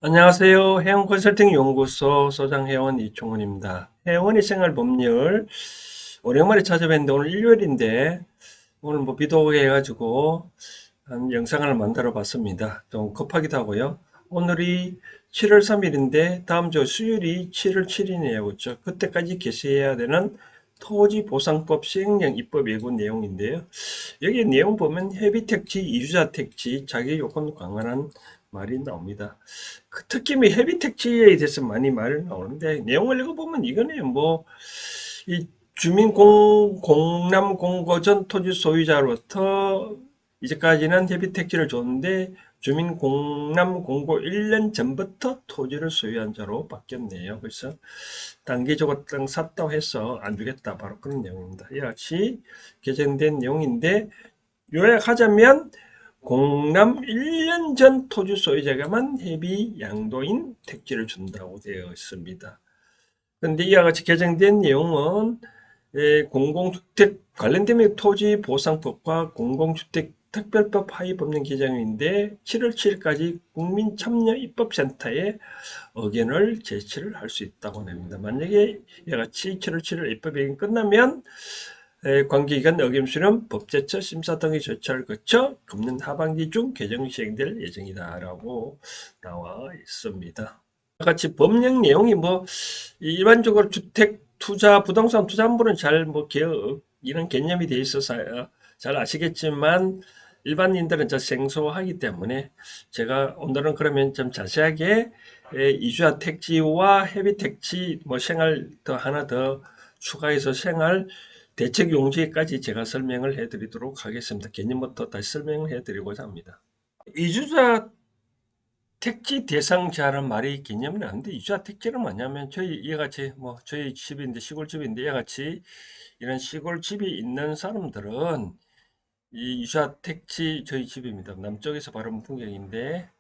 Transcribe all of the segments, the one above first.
안녕하세요. 해운 컨설팅 연구소 소장 회원 이충훈입니다. 회원의 생활 법률 오랜만에 찾아뵙는데 오늘 일요일인데 오늘 뭐 비도 오게 해가지고 한 영상을 만들어 봤습니다. 좀 급하기도 하고요. 오늘이 7월 3일인데 다음 주 수요일이 7월 7일이네요. 그렇죠? 그때까지 개시해야 되는 토지보상법 시행령 입법 예고 내용인데요. 여기 내용 보면 헤비택지, 이주자 택지, 자기 요건 강화한 말이 나옵니다. 특히 뭐 헤비택지에 대해서 많이 말 나오는데 내용을 읽어보면 이거는 뭐 이 주민 공남 공거전 토지 소유자로부터 이제까지는 헤비택지를 줬는데 주민 공남 공고 1년 전부터 토지를 소유한 자로 바뀌었네요. 그래서 단기적으로 땅 샀다고 해서 안 주겠다. 바로 그런 내용입니다. 이와 같이 개정된 내용인데 요약하자면 공남 1년 전 토지 소유자가만 해비 양도인 택지를 준다고 되어 있습니다. 그런데 이와 같이 개정된 내용은 공공주택 관련된 토지보상법과 공공주택 특별법 하위 법령 개정인데 7월 7일까지 국민참여입법센터에 의견을 제출을 할 수 있다고 합니다. 만약에 이와 같이 7월 7일 입법이 끝나면 관계기관 의견 수렴, 법제처 심사 등의 절차를 거쳐 금년 하반기 중 개정 시행될 예정이다라고 나와 있습니다. 같이 법령 내용이 뭐 일반적으로 주택 투자, 부동산 투자 함부는 잘 뭐 이런 개념이 돼 있어서 잘 아시겠지만 일반인들은 좀 생소하기 때문에 제가 오늘은 그러면 좀 자세하게 이주야 택지와 헤비 택지 뭐 생활 더 하나 더 추가해서 생활 대책 용지까지 제가 설명을 해드리도록 하겠습니다. 개념부터 다시 설명을 해드리고자 합니다. 이주자 택지 대상자는 말이 개념이 나는데 이주자 택지는 뭐냐면 저희 이같이 뭐 저희 집인데 시골집인데 이같이 이런 시골집이 있는 사람들은 이 이주자 택지 저희 집입니다. 남쪽에서 바로 풍경인데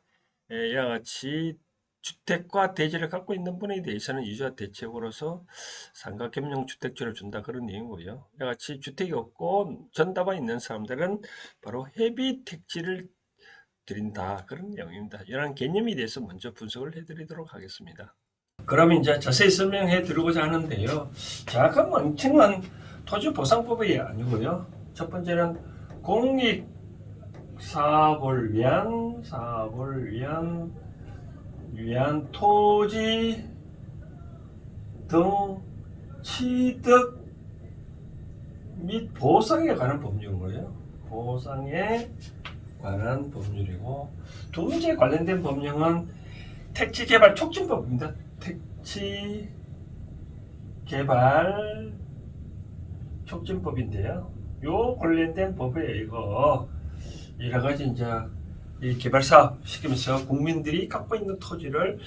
이와 같이 주택과 대지를 갖고 있는 분에 대해서는 이주자 대책으로서 상가 겸용 주택지를 준다 그런 내용이고요. 이와 같이 주택이 없고 전담화 있는 사람들은 바로 해비 택지를 드린다 그런 내용입니다. 이러한 개념에 대해서 먼저 분석을 해드리도록 하겠습니다. 그럼 이제 자세히 설명해 드리고자 하는데요. 정확한 명칭은 토지보상법이 아니고요. 첫 번째는 공익사업을 위한 토지 등 취득 및 보상에 관한 법률이고요. 보상에 관한 법률이고 두 번째 관련된 법령은 택지개발 촉진법입니다. 택지개발 촉진법인데요. 요 관련된 법에 이거 여러 가지 이제 이 개발 사업 시키면서 국민들이 갖고 있는 토지를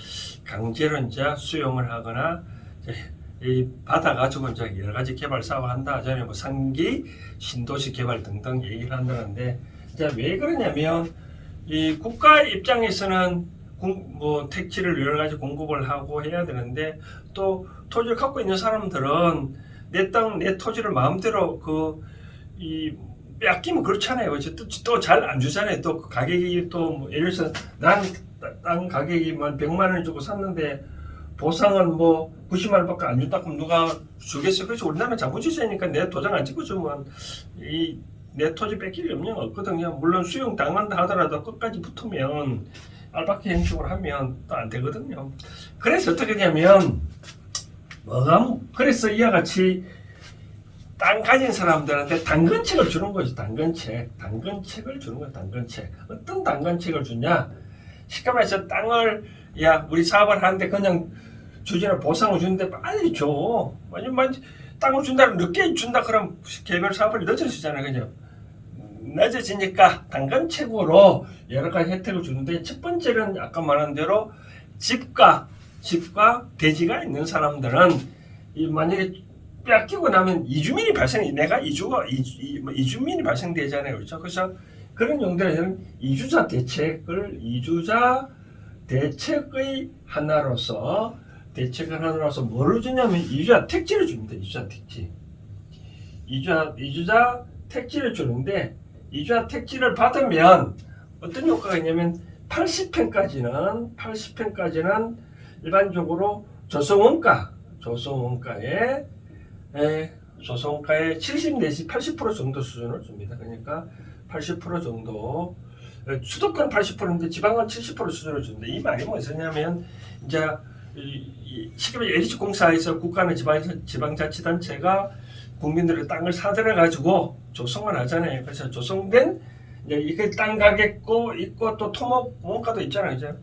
강제로 이제 수용을 하거나 이 받아가지고 이제 여러 가지 개발 사업을 한다. 전에 뭐 상기, 신도시 개발 등등 얘기를 한다는데 이제 왜 그러냐면 이 국가 입장에서는 뭐 택지를 여러 가지 공급을 하고 해야 되는데 또 토지를 갖고 있는 사람들은 내 땅, 내 토지를 마음대로 이 빼앗기면 그렇잖아요. 또 잘 안 주잖아요. 또 가격이 또뭐 예를 들어서 난 땅 가격이 만 100만 원 주고 샀는데 보상은 뭐 90만 원밖에 안 준다 그럼 누가 주겠어요? 그래서 우리나라는 자본주의니까 내 도장 안 찍어주면 내 토지 뺏길 염려가 없거든요. 물론 수용 당한다 하더라도 끝까지 붙으면 알바키 행식으로 하면 또 안 되거든요. 그래서 어떻게 되냐면 그래서 이와 같이 땅 가진 사람들한테 당근책을 주는 거죠. 당근책을 주는 거예요. 당근책. 어떤 당근책을 주냐? 쉽게 말해서 땅을 우리 사업을 하는데 그냥 주지나 보상을 주는데 빨리 줘. 만약 땅을 준다 늦게 준다 그럼 개별 사업을 늦어지잖아요. 그죠? 늦어지니까 당근책으로 여러 가지 혜택을 주는데 첫 번째는 아까 말한 대로 집과 대지가 있는 사람들은 만약에 뺏기고 나면 이주민이 내가 이주민이 발생되잖아요. 그렇죠? 그래서 그런 용도에서는 이주자 대책의 하나로서 뭐를 주냐면 이주자 택지를 줍니다. 이주자 택지를 주는데 이주자 택지를 받으면 어떤 효과가 있냐면 80평까지는 일반적으로 조성원가의 70 내지 80% 정도 수준을 줍니다. 그러니까 80% 정도, 수도권 80%인데 지방은 70% 수준을 줍니다. 이 말이 무엇이냐면 이제 지금 LH공사에서 국가는 지방자치단체가 국민들의 땅을 사들여 가지고 조성을 하잖아요. 그래서 조성된 이게 땅 가격도 있고 또 토목 원가도 있잖아요. 그죠?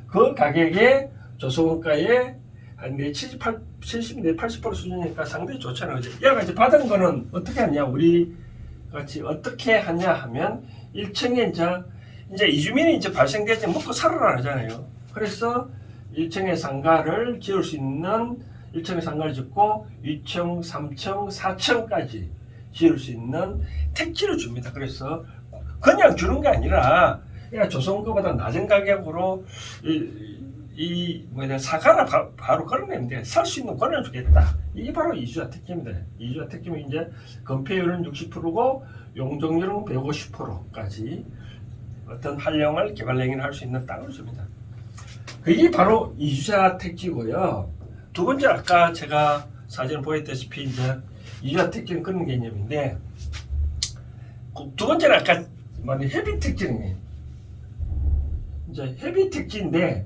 그 가격에 조성원가에 한 70, 80% 수준이니까 상당히 좋잖아요. 그죠? 이와 같이 받은 거는 어떻게 하냐? 우리 같이 어떻게 하냐 하면 1층에 이제 이주민이 이제 발생되지 먹고 살아라 하잖아요. 그래서 1층에 상가를 지을 수 있는 1층에 상가를 짓고 2층, 3층, 4층까지 지을 수 있는 택지를 줍니다. 그래서 그냥 주는 게 아니라 그냥 조성원가보다 낮은 가격으로 사가라 바로 걸어내는데 살 수 있는 권한을 주겠다. 이게 바로 이주자 택지입니다. 이주자 택지는 이제 건폐율은 60%고 용적률은 150%까지 어떤 활용을 개발 행위를 할 수 있는 땅을 줍니다. 그게 바로 이주자 택지고요. 두 번째 아까 제가 사진을 보였다시피 이제 이주자 택지는 그런 개념인데 두 번째는 아까 말한 헤비 택지는 이제 헤비 택지인데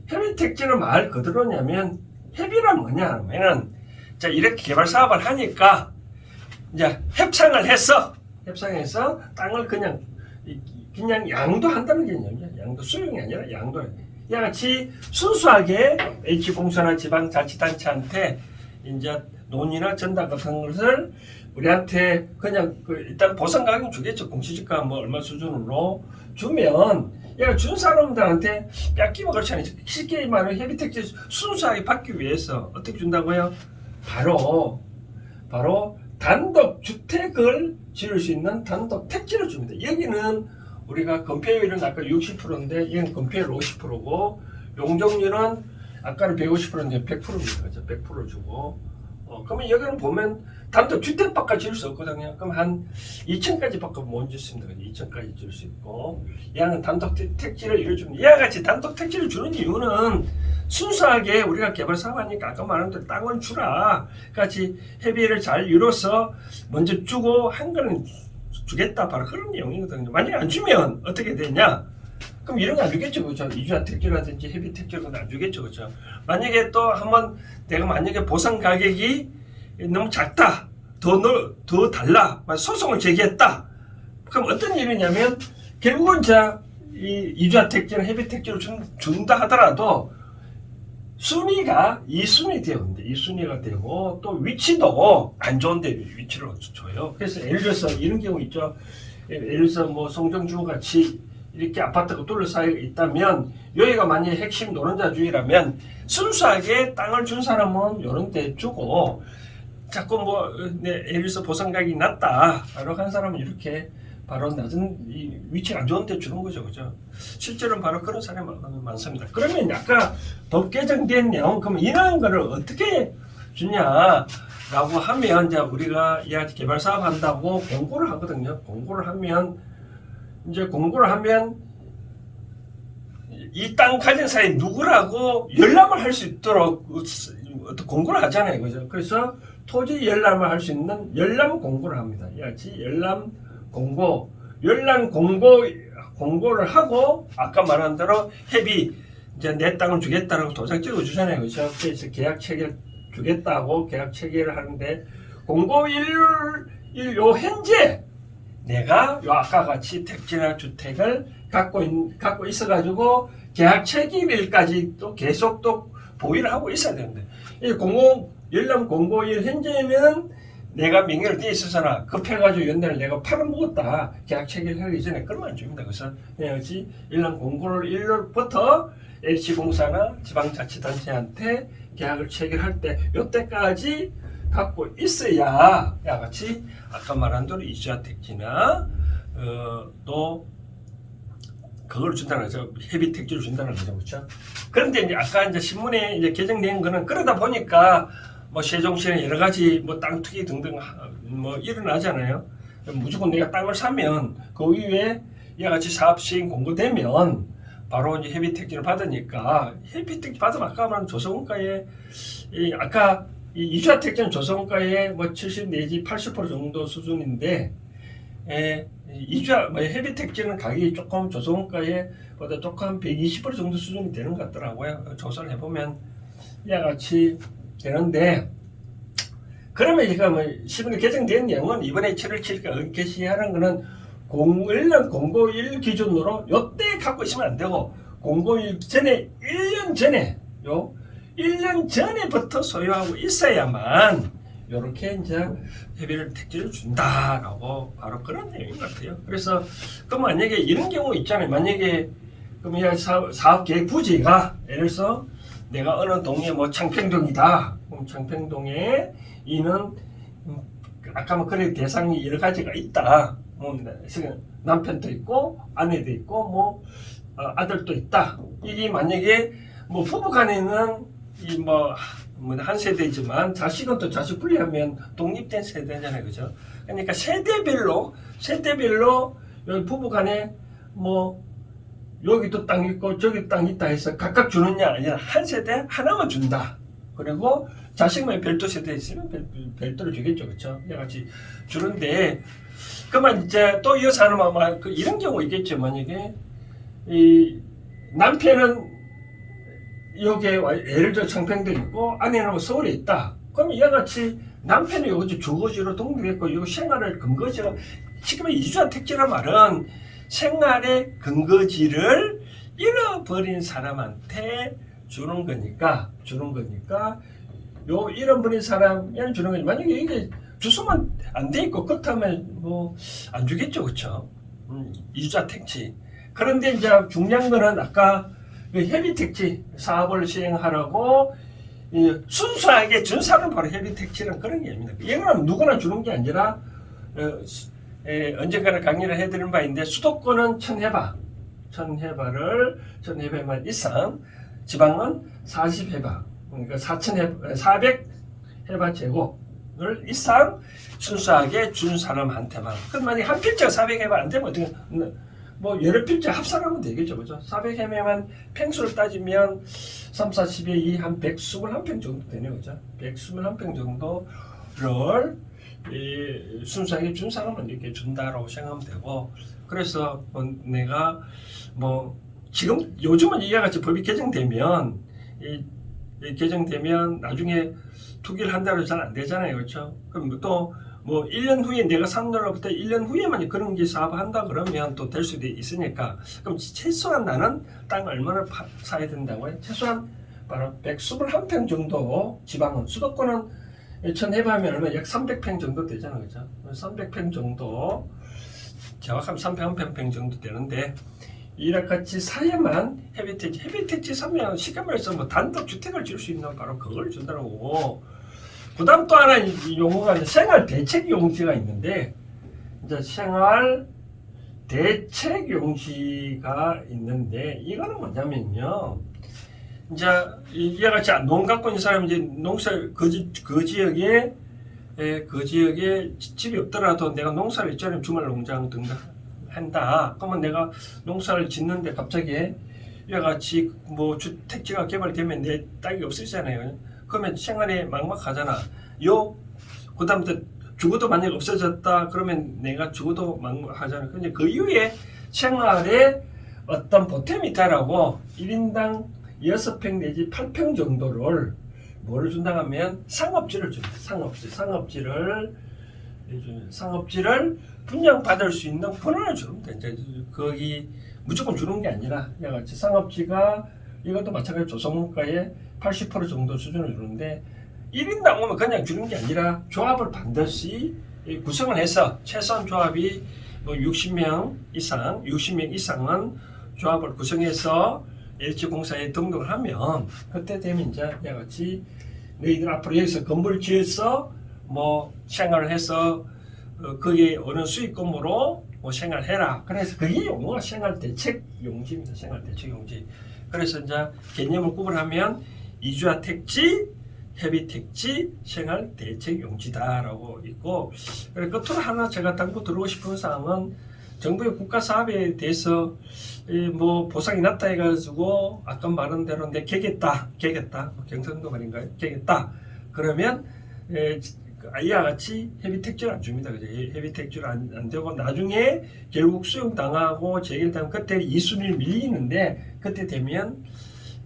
헤비 택지는 말 그대로냐면 헤비란 뭐냐 하면은 자 이렇게 개발 사업을 하니까 이제 협상해서 땅을 그냥 양도한다는 개념이야. 양도 수용이 아니라 양도. 이와 같이 순수하게 H공사나 지방자치단체한테 이제 논이나 전당 같은 것을 우리한테 그냥 일단 보상 가격 주겠죠. 공시지가 뭐 얼마 수준으로 주면 얘가 준 사람들한테 뺏기면 그렇잖아요. 쉽게 말하면 헤비택지 순수하게 받기 위해서 어떻게 준다고요? 바로 단독 주택을 지을 수 있는 단독 택지를 줍니다. 여기는 우리가 건폐율은 아까 60%인데 이건 건폐율 50%고 용적률은 아까는 150%인데 100%입니다. 그렇죠? 100% 주고 그러면 여기는 보면 단독 주택밖에 지을 수 없거든요. 그럼 한 2층까지밖에 못 짓습니다. 2층까지 지을 수 있고 얘는 단독 택지를 이루어줍니다. 이와 같이 단독 택지를 주는 이유는 순수하게 우리가 개발 사업하니까 아까 말한 대로 땅을 주라 같이 협의를 잘 이뤄서 먼저 주고 한 거는 주겠다 바로 그런 내용이거든요. 만약에 안 주면 어떻게 되냐? 그럼 이런 거 안 주겠죠, 그렇죠? 이주자 택지라든지 헤비 택지라든지 안 주겠죠, 그렇죠? 만약에 또 한번 내가 만약에 보상 가격이 너무 작다, 더 달라, 소송을 제기했다. 그럼 어떤 일이냐면 결국은 이 이주자 택지나 헤비 택지를 준다 하더라도 순위가 2순위 되었는데 2순위가 되고 또 위치도 안 좋은데 위치를 줘요. 그래서 예를 들어서 이런 경우 있죠. 예를 들어서 뭐 송정주 같이 이렇게 아파트가 둘러싸여 있다면 여기가 만약에 핵심 노른자주의라면 순수하게 땅을 준 사람은 이런 데 주고 자꾸 예를 들어서 보상가격이 낮다 라고 한 사람은 이렇게 바로 낮은 위치가 안 좋은 데 주는 거죠. 그죠? 실제로는 바로 그런 사람이 많습니다. 그러면 아까 법 개정된 내용, 그럼 이런 거를 어떻게 주냐라고 하면 이제 우리가 이 개발 사업 한다고 공고를 하거든요. 공고를 하면 이 땅 가진 사람이 누구라고 열람을 할 수 있도록 공고를 하잖아요. 그죠? 그래서 토지 열람을 할 수 있는 열람 공고를 합니다. 이 같이 열람 공고를 하고 아까 말한 대로 협의 이제 내 땅을 주겠다라고 도장 찍어 주잖아요. 그렇죠? 그래서 계약 체결 주겠다고 계약 체결을 하는데 공고일 요 현재 내가 요 아까 같이 택지나 주택을 갖고 있어 가지고 계약 체결일까지 또 계속 또 보유를 하고 있어야 되는데 이 열람 공고일 현재는 내가 명의를 떼 있어서나 급해가지고 연달을 내가 팔아먹었다. 계약 체결하기 전에 그러면 안 줍니다. 그래서 해야지 열람 공고를 1월부터 LC공사나 지방자치단체한테 계약을 체결할 때 요때까지 갖고 있어야 야같이 아까 말한 대로 이주자 택지나 또 그걸 준다는 거죠. 헤비 택지를 준다는 거죠. 그렇죠? 그런데 이제 아까 이제 신문에 이제 개정된 거는 그러다 보니까 세종시에 여러 가지 땅 투기 등등 일어나잖아요. 무조건 내가 땅을 사면 그 이후에 이와 같이 사업 시행 공고되면 바로 이제 협의택지를 받으니까 협의택지 받으면 아까 말한 조성가의 아까 이 이주택지는 조성가의 뭐 70 내지 80% 정도 수준인데 뭐 협의택지는 가격이 조금 조성가의 보다 조금 120% 정도 수준이 되는 것 같더라고요. 조사를 해보면 이와 같이 되는데 그러면 제가 뭐 시범에 개정된 내용은 이번에 7월 7일까지 개시하는 거는 01년 051 기준으로 요때 갖고 있으면 안 되고 051 전에 1년 전에 1년 전에부터 소유하고 있어야만 요렇게 이제 협의를 택지를 준다라고 바로 그런 내용인 것 같아요. 그래서 그 만약에 이런 경우 있잖아요. 만약에 그럼 사업 계획 부지가 예를 들어서 내가 어느 동에 뭐 창평동이다. 그럼 창평동에 이는 아까 뭐 그래 대상이 여러 가지가 있다. 남편도 있고 아내도 있고 뭐 아들도 있다. 이게 만약에 뭐 부부간에는 이 뭐 한 세대지만 자식은 또 자식 분리하면 독립된 세대잖아요, 그죠? 그러니까 세대별로 여기 부부간에 뭐 여기도 땅 있고 저기 땅 있다 해서 각각 주느냐 아니라 한 세대 하나만 준다. 그리고 자식만 별도 세대 있으면 별도로 주겠죠, 그렇죠? 같이 주는데 그러면 이제 또 이어서 하는 아마 이런 경우 있겠죠. 만약에 이 남편은 여기에 예를 들어 청평도 있고 아내는 서울에 있다. 그럼 이와 같이 남편이 여기 주거지로 등록했고 이 생활의 근거지가 지금 이주한 택지란 말은 생활의 근거지를 잃어버린 사람한테 주는 거니까 요 잃어버린 사람한테 주는 거니 만약에 이게 주소만 안 돼 있고 그렇다면 뭐 안 주겠죠, 그렇죠? 이주자 택지. 그런데 이제 중요한 거는 아까 그 협의택지 사업을 시행하라고 순수하게 준 사람 바로 협의택지는 그런 게 아닙니다. 이거는 누구나 주는 게 아니라 언젠가는 강의를 해드리는 바인데 수도권은 1000해바만 이상, 지방은 40해바, 그러니까 400해바 제곱을 이상 순수하게 준 사람한테만. 그럼 만약에 한 필지가 400해바 안 되면 어떻게 뭐 여러 필지 합산하면 되겠죠, 그죠? 400해만 평수를 따지면 3, 4, 10에 2, 한 121평 정도 되네요, 그죠? 121평 정도를 순수하게 준 사람은 이렇게 준다라고 생각하면 되고, 그래서 내가 뭐 지금 요즘은 이와 같이 법이 개정되면 나중에 투기를 한다고 잘 안 되잖아요, 그렇죠? 그럼 또 뭐 1년 후에 내가 산 날로부터 1년 후에만 그런 게 사업을 한다 그러면 또 될 수도 있으니까 그럼 최소한 나는 땅 얼마나 사야 된다고요? 최소한 바로 121평 정도 지방은 수도권은 1000해바면 얼마 약 300평 정도 되잖아요, 그죠? 300평 정도 정확하면 300평 정도 되는데 이렇게같이 사야만 협의택지 사면 쉽게 말해서 뭐 단독 주택을 지을 수 있는 바로 그걸 준다고. 그다음 또 하나 용어가 생활 대책 용지가 있는데 이제 생활 대책 용지가 있는데 이거는 뭐냐면요. 이제 이와 같이 농 갖고 있는 사람이 이제 농사 그 지역에 집이 없더라도 내가 농사를 있잖아요. 주말 농장 등등 한다. 그러면 내가 농사를 짓는데 갑자기 이와 같이 뭐 주택지가 개발되면 내 땅이 없어지잖아요. 그러면 생활이 막막하잖아. 그다음부터 주거도 만약에 없어졌다. 그러면 내가 주거도 막막하잖아. 근데 그 이후에 생활에 어떤 보탬이 있다라고 1인당 6평 내지 8평 정도를 뭐를 준다 하면 상업지를 줍니다. 상업지를 분양받을 수 있는 권한을 주는 데 이제 거기 무조건 주는 게 아니라 같이 상업지가 이것도 마찬가지로 조성가의 80% 정도 수준을 주는데 1인당 오면 그냥 주는 게 아니라 조합을 반드시 구성을 해서 최소한 조합이 뭐 60명 이상은 조합을 구성해서 LG공사에 등록을 하면 그때 되면 이제 같이 너희들 앞으로 여기서 건물 지어서 뭐 생활을 해서 거기에 오는 수익금으로 뭐 생활해라. 그래서 그게 용어가 생활대책용지입니다. 생활대책용지. 그래서 이제 개념을 구분하면 이주화 택지, 협의택지, 생활대책용지다라고 있고, 끝으로 하나 제가 담고 들어오고 싶은 사항은 정부의 국가 사업에 대해서 뭐 보상이 낮다 해가지고 아까 말한 대로 내 개겠다 뭐 경상도 말인가요? 개겠다 그러면 이와 같이 헤비택지를 안 줍니다. 그죠? 헤비택지를 안 되고 나중에 결국 수용 당하고 재결당 그때 2순위를 밀리는데 그때 되면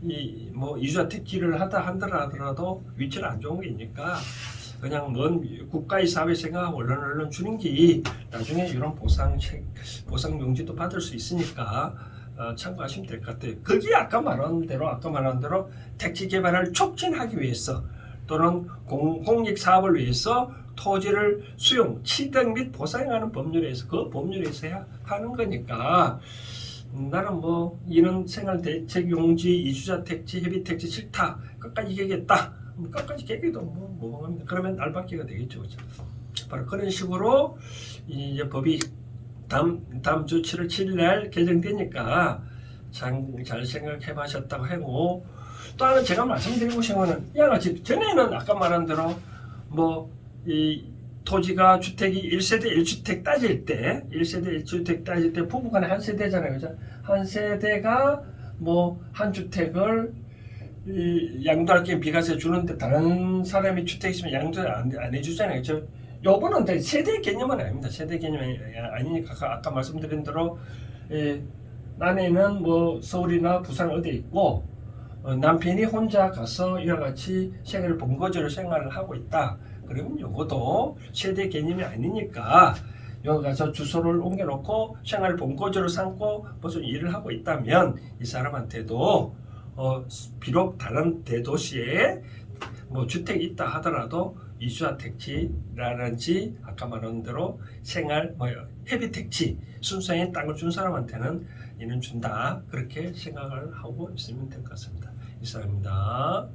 이 뭐 이주자 택지를 하더라도 위치를 안 좋은 게 있니까 그냥 넌 국가의 사업에 생각하고 얼른 주는 게 나중에 이런 보상 용지도 받을 수 있으니까 참고하시면 될 것 같아요. 거기에 아까 말한 대로 택지 개발을 촉진하기 위해서 또는 공익 사업을 위해서 토지를 수용, 취득 및 보상하는 법률에서 그 법률에서 해야 하는 거니까 나는 뭐 이런 생활 대책 용지, 이주자 택지, 헤비 택지 싫다. 끝까지 개겠다. 끝까지 개기도 뭐 합니다. 그러면 알박기가 되겠죠, 그렇죠? 바로 그런 식으로 이제 법이 다음 주 7월 7일 날 개정되니까 잘 생각해보셨다고 하고 또 하나 제가 말씀드리고 싶은 거는 이하같이 전에는 아까 말한 대로 뭐 이 토지가 주택이 1세대 1주택 따질 때 1세대 1주택 따질 때 부부간에 한 세대잖아요. 그죠? 한 세대가 뭐 한 주택을 양도할 게 비과세 주는데 다른 사람이 주택 있으면 양도 안 해주잖아요. 그렇죠? 요거는 세대 개념은 아닙니다. 세대 개념이 아니니까 아까 말씀드린 대로 아내는 뭐 서울이나 부산 어디에 있고 남편이 혼자 가서 이와 같이 생활 본거지로 생활을 하고 있다. 그러면 요것도 세대 개념이 아니니까 여기 가서 주소를 옮겨놓고 생활 본거지로 삼고 무슨 일을 하고 있다면 이 사람한테도 비록 다른 대도시에 뭐 주택이 있다 하더라도 이주자 택지라든지 아까 말한 대로 헤비 택지 순수한 땅을 준 사람한테는 이는 준다 그렇게 생각을 하고 있으면 될 것 같습니다. 이상입니다.